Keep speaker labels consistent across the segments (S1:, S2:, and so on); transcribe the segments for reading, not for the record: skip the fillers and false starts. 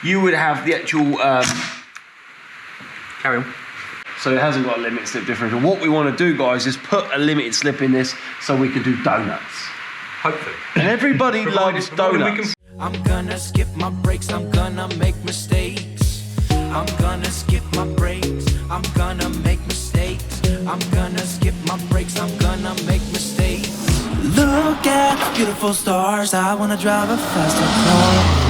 S1: you would have the actual...
S2: Carry on.
S1: So it hasn't got a limited slip differential. What we want to do, guys, is put a limited slip in this so we can do donuts.
S2: Hopefully.
S1: And everybody loves donuts.
S3: I'm gonna skip my breaks, I'm gonna make mistakes. I'm gonna skip my breaks, I'm gonna make mistakes. I'm gonna skip my breaks, I'm gonna make mistakes. Look at the beautiful stars, I wanna drive a faster car.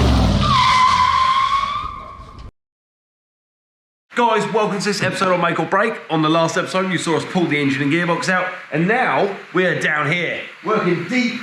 S1: Guys, welcome to this episode of Make or Break. On the last episode, you saw us pull the engine and gearbox out, and now we're down here, working deep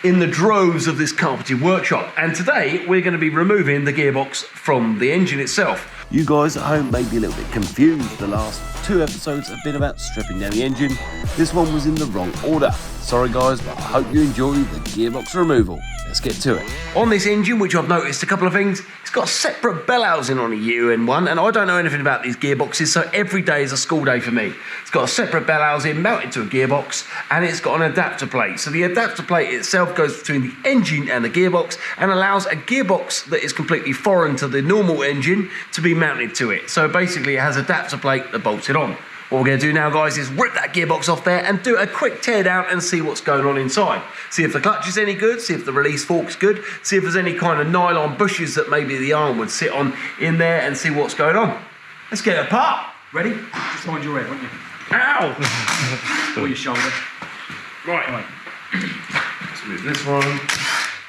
S1: in the droves of this carpeted workshop. And today, we're going to be removing the gearbox from the engine itself. You guys at home may be a little bit confused. The last two episodes have been about stripping down the engine. This one was in the wrong order. Sorry guys, but I hope you enjoy the gearbox removal. Let's get to it. On this engine, which I've noticed a couple of things, it's got a separate bell housing on a UN one, and I don't know anything about these gearboxes, so every day is a school day for me. It's got a separate bell housing mounted to a gearbox, and it's got an adapter plate. So the adapter plate itself goes between the engine and the gearbox and allows a gearbox that is completely foreign to the normal engine to be mounted to it. So basically it has an adapter plate that bolts it on. What we're going to do now, guys, is rip that gearbox off there and do a quick tear down and see what's going on inside. See if the clutch is any good, see if the release fork's good, see if there's any kind of nylon bushes that maybe the arm would sit on in there, and see what's going on. Let's get it apart. Ready?
S2: Just mind your head, won't you?
S1: Ow!
S2: Or your shoulder.
S1: Right. Let's move this one.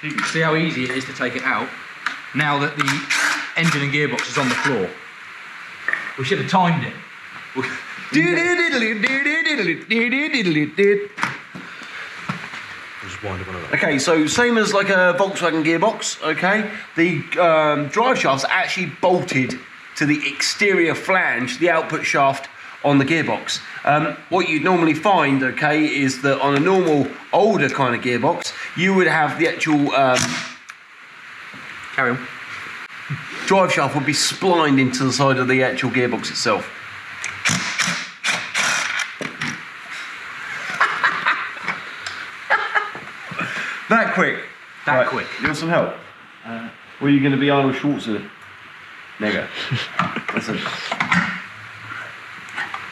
S2: You can see how easy it is to take it out now that the engine and gearbox is on the floor. We should have timed it.
S1: Okay, so same as like a Volkswagen gearbox, okay? The drive shafts are actually bolted to the exterior flange, the output shaft on the gearbox. What you'd normally find, okay, is that on a normal, older kind of gearbox, you would have the actual
S2: Carry on.
S1: drive shaft would be splined into the side of the actual gearbox itself. That quick?
S2: That quick.
S1: You want some help? Or are you going to be Arnold Schwarzenegger? Listen.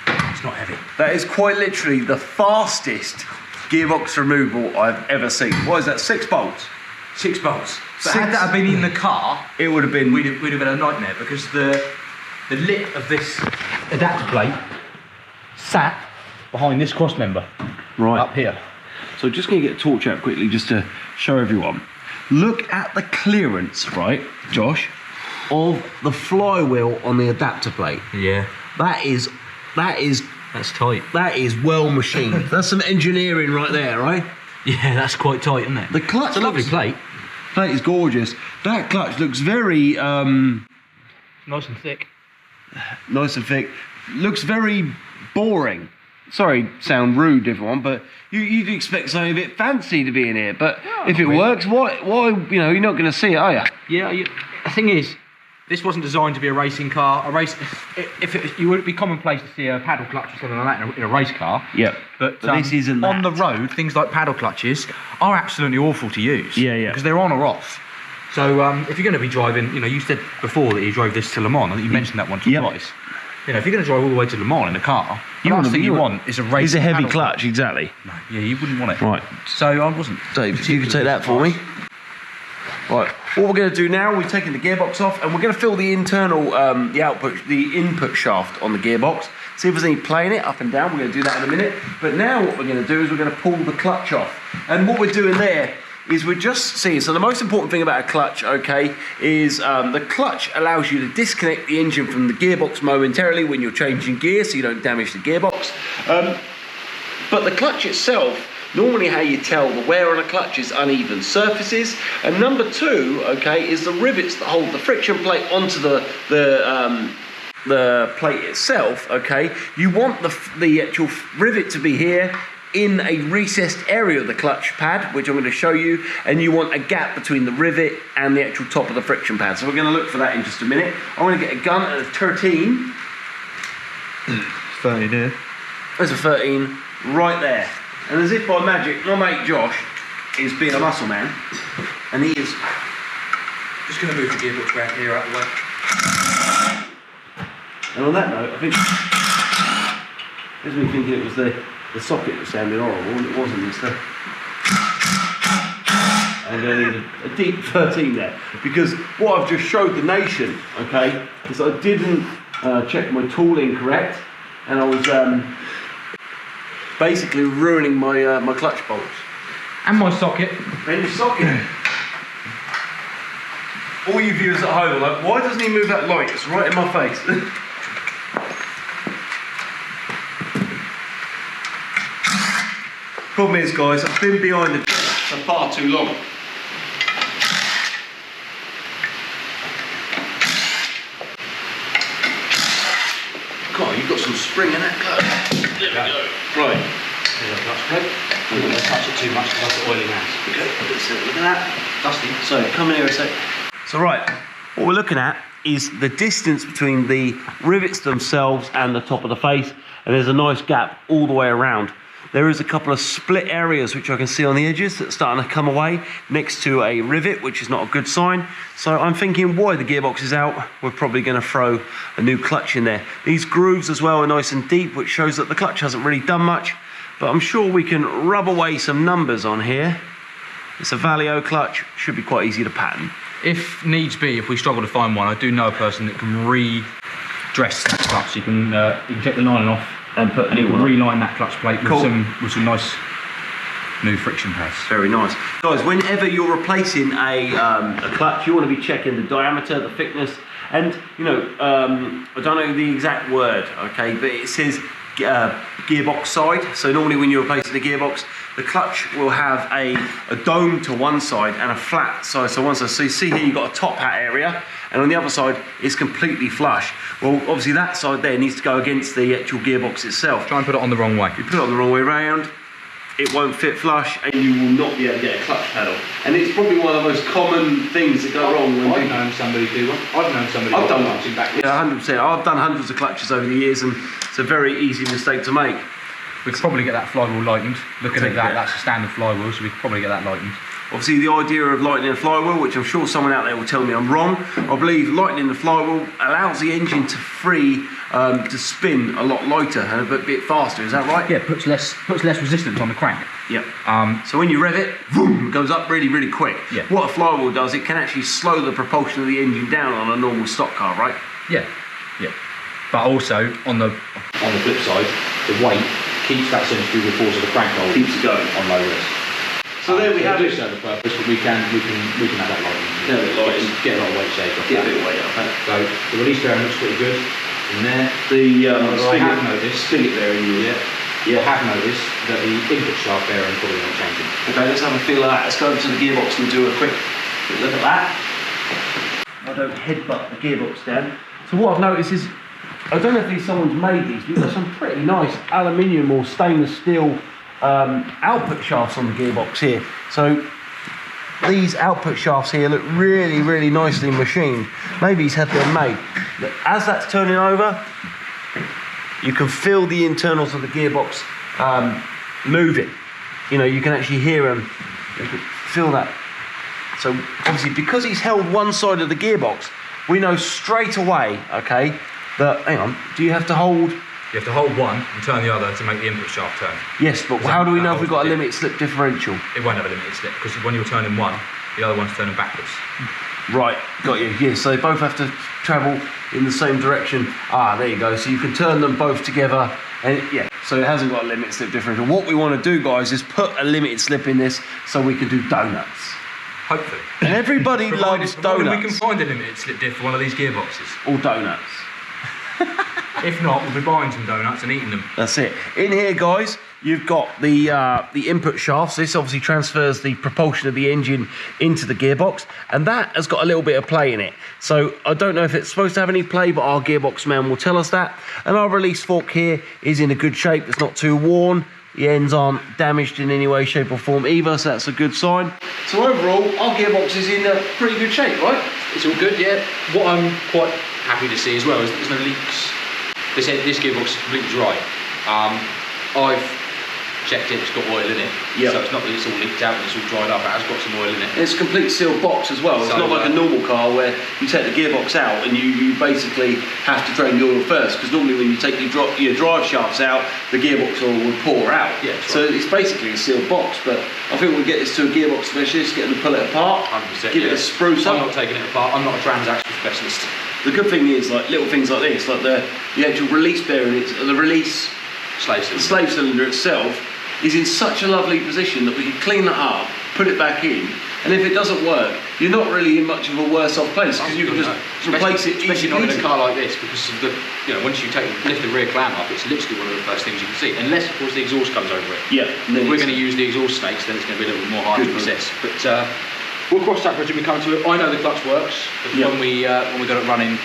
S2: It's not heavy.
S1: That is quite literally the fastest gearbox removal I've ever seen. What is that, 6 bolts?
S2: 6 bolts. But had that have been in the car,
S1: it would have been...
S2: we'd have been a nightmare, because the lip of this adapter plate sat behind this cross member.
S1: Right.
S2: Up here.
S1: So just going to get a torch out quickly just to show everyone. Look at the clearance, right, Josh, of the flywheel on the adapter plate.
S2: Yeah.
S1: That's
S2: tight.
S1: That is well machined. That's some engineering right there, right?
S2: Yeah, that's quite tight, isn't it?
S1: The clutch,
S2: it's a lovely plate.
S1: Plate is gorgeous. That clutch looks very
S2: nice and thick.
S1: Nice and thick. Looks very boring. Sorry, sound rude, everyone, but you'd expect something a bit fancy to be in here. But if it works, why? You know, you're not going to see it, are you?
S2: Yeah. The thing is, this wasn't designed to be a racing car. You wouldn't be commonplace to see a paddle clutch or something like that in a race car.
S1: Yeah.
S2: But
S1: this isn't
S2: on
S1: that.
S2: the road, things like paddle clutches are absolutely awful to use.
S1: Yeah.
S2: Because they're on or off. So if you're going to be driving, you know, you said before that you drove this to Le Mans. I think you mentioned that once or twice. You know, if you're going to drive all the way to Le Mans in a car, the last thing you want is a racing.
S1: It's a heavy
S2: paddle
S1: clutch, exactly.
S2: No, yeah, you wouldn't want it.
S1: Right.
S2: So I wasn't.
S1: Dave, if you could take that for me. Right. What we're going to do now, we're taking the gearbox off, and we're going to fill the internal, the input shaft on the gearbox. See if there's any play in it, up and down. We're going to do that in a minute. But now what we're going to do is we're going to pull the clutch off. And what we're doing there is we're just seeing, so the most important thing about a clutch, okay, is the clutch allows you to disconnect the engine from the gearbox momentarily when you're changing gear, so you don't damage the gearbox. But the clutch itself, normally how you tell the wear on a clutch is uneven surfaces. And number 2, okay, is the rivets that hold the friction plate onto the plate itself, okay. You want the actual rivet to be here in a recessed area of the clutch pad, which I'm going to show you, and you want a gap between the rivet and the actual top of the friction pad. So we're going to look for that in just a minute. I'm going to get a gun at a 13.
S2: 13 here.
S1: There's a 13 right there. And as if by magic, my mate Josh is being a muscle man, and he is
S2: Just going to move the gearbox back here out of the way.
S1: And on that note, I think there's me thinking it was the socket that sounded horrible, and it wasn't. It's the I'm going to need a deep 13 there, because what I've just showed the nation, okay, is I didn't check my tooling correct, and I was basically ruining my my clutch bolts.
S2: And my socket.
S1: And your socket. All you viewers at home are like, why doesn't he move that light? It's right in my face. Problem is, guys, I've been behind the for far too long. God, you've got some spring in that clutch. There we go. Right.
S2: There's a clutch plate. I'm not going to touch it too much because I've got oily hands.
S1: Okay, look at that.
S2: Dusty.
S1: So, come in here a sec. So, right, what we're looking at is the distance between the rivets themselves and the top of the face, and there's a nice gap all the way around. There is a couple of split areas which I can see on the edges that's starting to come away next to a rivet, which is not a good sign. So I'm thinking, why the gearbox is out, we're probably going to throw a new clutch in there. These grooves as well are nice and deep, which shows that the clutch hasn't really done much, but I'm sure we can rub away some numbers on here. It's a Valio clutch, should be quite easy to pattern.
S2: If needs be, if we struggle to find one, I do know a person that can redress that clutch. You can take the lining off and you can reline that clutch plate with, with some nice new friction pads.
S1: Very nice. Guys, whenever you're replacing a clutch, you want to be checking the diameter, the thickness, and you know, I don't know the exact word, okay, but it says gearbox side. So normally when you're replacing the gearbox, the clutch will have a dome to one side and a flat side to one side. So you see here you've got a top hat area, and on the other side it's completely flush. Well, obviously that side there needs to go against the actual gearbox itself.
S2: Try and put it on the wrong way.
S1: If you put it on the wrong way around, it won't fit flush, and you will not be able to get a clutch pedal. And it's probably one of the most common things that go wrong when
S2: I've known somebody do one. I've known somebody do one. Backwards.
S1: Yeah, 100%. I've done hundreds of clutches over the years, and it's a very easy mistake to make.
S2: We could probably get that flywheel lightened. Looking at that, that's a standard flywheel, so we could probably get that lightened.
S1: Obviously, the idea of lightening a flywheel, which I'm sure someone out there will tell me I'm wrong, I believe lightening the flywheel allows the engine to to spin a lot lighter and a bit faster. Is that right?
S2: Yeah, puts less resistance on the crank.
S1: Yep. So when you rev it, boom, it goes up really, really quick.
S2: Yeah.
S1: What a flywheel does, it can actually slow the propulsion of the engine down on a normal stock car, right?
S2: Yeah. Yeah. But also on the flip side, the weight keeps that centrifugal force of the crank roll
S1: keeps it going
S2: on low risk.
S1: So there we have it.
S2: It does serve a purpose, but we can have that lighting.
S1: Get a bit lighting.
S2: Get a lot of weight shake off.
S1: Get a bit of weight off.
S2: So the release bearing looks pretty good in there.
S1: I
S2: have noticed
S1: spigot bearing.
S2: I have noticed that the input shaft bearing probably not changing.
S1: Okay, let's have a feel of that. Let's go over to the gearbox and do a quick look at that. I don't headbutt the gearbox down. So what I've noticed is, I don't know if someone's made these, but there's some pretty nice aluminium or stainless steel output shafts on the gearbox here. So these output shafts here look really, really nicely machined. Maybe he's had them made. But as that's turning over, you can feel the internals of the gearbox moving. You know, you can actually hear them. You can feel that. So obviously, because he's held one side of the gearbox, we know straight away, okay, that, hang on, do you have to hold?
S2: You have to hold one and turn the other to make the input shaft turn.
S1: Yes, but how do we know if we've got a limited slip differential?
S2: It won't have a limited slip, because when you're turning one, the other one's turning backwards.
S1: Right, got you. Yeah, so they both have to travel in the same direction. Ah, there you go. So you can turn them both together, and yeah, so it hasn't got a limited slip differential. What we want to do, guys, is put a limited slip in this so we can do donuts.
S2: Hopefully.
S1: And everybody loves donuts.
S2: We can find a limited slip diff for one of these gearboxes.
S1: Or donuts.
S2: If not, we'll be buying some donuts and eating them.
S1: That's it. In here, guys, you've got the input shafts. This obviously transfers the propulsion of the engine into the gearbox, and that has got a little bit of play in it. So I don't know if it's supposed to have any play, but our gearbox man will tell us that. And our release fork here is in a good shape. It's not too worn. The ends aren't damaged in any way, shape or form either, so that's a good sign. So overall, our gearbox is in pretty good shape, right?
S2: It's all good, yeah. What I'm quite happy to see as well is there's no leaks. This gearbox is completely dry. I've checked it, it's got oil in it.
S1: Yep.
S2: So it's not that it's all leaked out and it's all dried up, it has got some oil in it.
S1: It's a complete sealed box as well. It's
S2: So,
S1: not like a normal car where you take the gearbox out and you basically have to drain the oil first, because normally when you take your drive shafts out, the gearbox oil will pour out.
S2: Yeah, that's
S1: so
S2: right.
S1: it's basically a sealed box, but I think we'll get this to a gearbox specialist, get them to pull it apart,
S2: 100%,
S1: give it a spruce up.
S2: I'm not taking it apart, I'm not a transaction specialist.
S1: The good thing is, like little things like this, like the actual release bearing, the release
S2: Slave
S1: the
S2: cylinder.
S1: slave cylinder itself is in such a lovely position that we can clean that up, put it back in, and if it doesn't work, you're not really in much of a worse off place, because you can just replace it
S2: Especially not in a
S1: easily.
S2: car like this, because of the, once you lift the rear clam up, it's literally one of the first things you can see, unless of course the exhaust comes over it.
S1: Yeah,
S2: If we're going to use the exhaust snakes, then it's going to be a little bit more hard to
S1: Good.
S2: process. But we'll cross that bridge when we come to it. I know the clutch works, because
S1: Yeah.
S2: when we got it running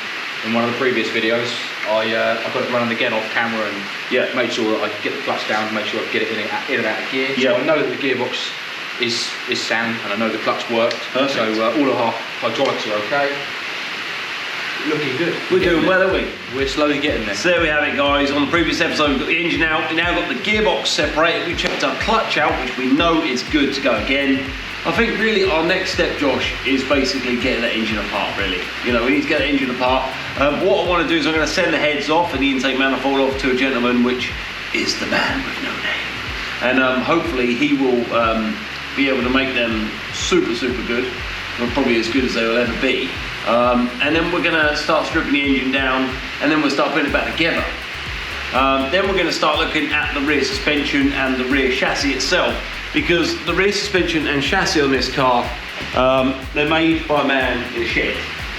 S2: in one of the previous videos, I got it running again off camera and made sure that I could get the clutch down, make sure I could get it in and out of gear.
S1: Yeah.
S2: So I know that the gearbox is sound, and I know the clutch worked.
S1: Perfect.
S2: So all of our hydraulics are okay. Looking good.
S1: We're doing well, aren't we?
S2: We're slowly getting there.
S1: So there we have it, guys. On the previous episode, we've got the engine out. We've now got the gearbox separated. We checked our clutch out, which we know is good to go again. I think really our next step, Josh, is basically getting that engine apart, really. We need to get the engine apart. What I want to do is I'm going to send the heads off and the intake manifold off to a gentleman, which is the man with no name. And hopefully he will be able to make them super, super good. Well, probably as good as they will ever be. And then we're going to start stripping the engine down, and then we'll start putting it back together. Then we're going to start looking at the rear suspension and the rear chassis itself, because the rear suspension and chassis on this car, they're made by a man in a shed.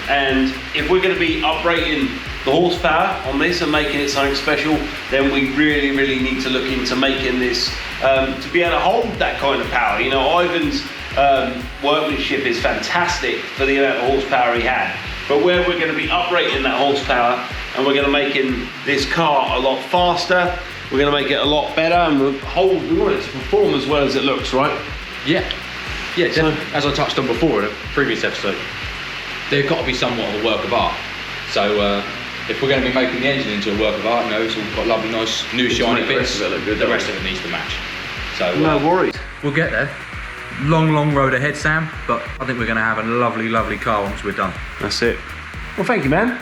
S1: And if we're going to be uprating the horsepower on this and making it something special, then we really, really need to look into making this to be able to hold that kind of power. Ivan's workmanship is fantastic for the amount of horsepower he had. But where we're going to be uprating that horsepower and we're going to making this car a lot faster, we're going to make it a lot better, and we want it to perform as well as it looks, right?
S2: Yeah, as I touched on before in a previous episode, they've got to be somewhat of a work of art. So if we're going to be making the engine into a work of art, it's all got lovely, nice, new shiny bits. The rest of it needs to match. So
S1: No worries.
S2: we'll get there. Long road ahead, Sam, but I think we're going to have a lovely car once we're done.
S1: That's it. Well, thank you, man.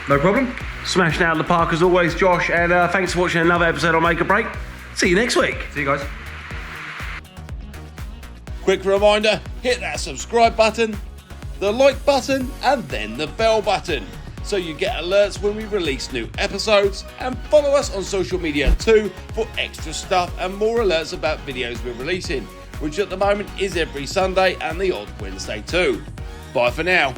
S2: No problem.
S1: Smashing out of the park as always, Josh, and thanks for watching another episode on Make a Break. See you next week.
S2: See you guys.
S4: Quick reminder, hit that subscribe button, the like button, and then the bell button, so you get alerts when we release new episodes, and follow us on social media too for extra stuff and more alerts about videos we're releasing, which at the moment is every Sunday and the odd Wednesday too. Bye for now.